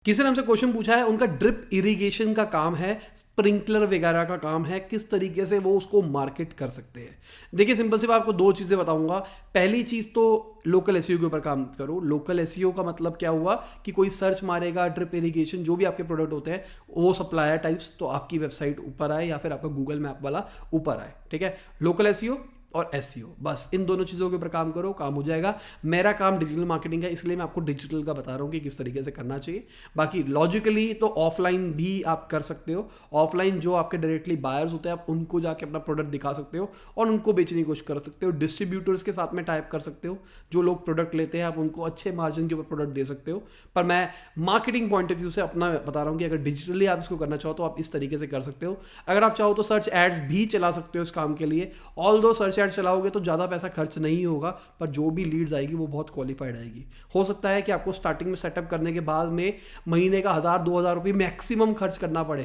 किसी ने हमसे क्वेश्चन पूछा है, उनका ड्रिप इरिगेशन का काम है, स्प्रिंकलर वगैरह का काम है, किस तरीके से वो उसको मार्केट कर सकते हैं। देखिए सिंपल सी बात, आपको दो चीज़ें बताऊंगा। पहली चीज़ तो लोकल एसईओ के ऊपर काम करो। लोकल एसईओ का मतलब क्या हुआ कि कोई सर्च मारेगा ड्रिप इरिगेशन, जो भी आपके प्रोडक्ट होते हैं वो सप्लायर टाइप्स, तो आपकी वेबसाइट ऊपर आए या फिर आपका गूगल मैप वाला ऊपर आए। ठीक है, लोकल एसईओ और एसईओ, बस इन दोनों चीज़ों के ऊपर काम करो, काम हो जाएगा। मेरा काम डिजिटल मार्केटिंग है, इसलिए मैं आपको डिजिटल का बता रहा हूँ कि किस तरीके से करना चाहिए। बाकी लॉजिकली तो ऑफलाइन भी आप कर सकते हो। ऑफलाइन जो आपके डायरेक्टली बायर्स होते हैं, आप उनको जाके अपना प्रोडक्ट दिखा सकते हो और उनको बेचने की कोशिश कर सकते हो। डिस्ट्रीब्यूटर्स के साथ में टाइप कर सकते हो, जो लोग प्रोडक्ट लेते हैं आप उनको अच्छे मार्जिन के ऊपर प्रोडक्ट दे सकते हो। पर मैं मार्केटिंग पॉइंट ऑफ व्यू से अपना बता रहा हूँ कि अगर डिजिटली आप इसको करना चाहो तो आप इस तरीके से कर सकते हो। अगर आप चाहो तो सर्च एड्स भी चला सकते हो इस काम के लिए। ऑल दो सर्च एड्स चलाओगे तो ज़्यादा पैसा खर्च नहीं होगा, पर जो भी लीड्स आएगी वो बहुत क्वालिफाइड आएगी। हो सकता है कि आपको स्टार्टिंग में सेटअप करने के बाद में महीने का 1000-2000 रुपये मैक्सिमम खर्च करना पड़े,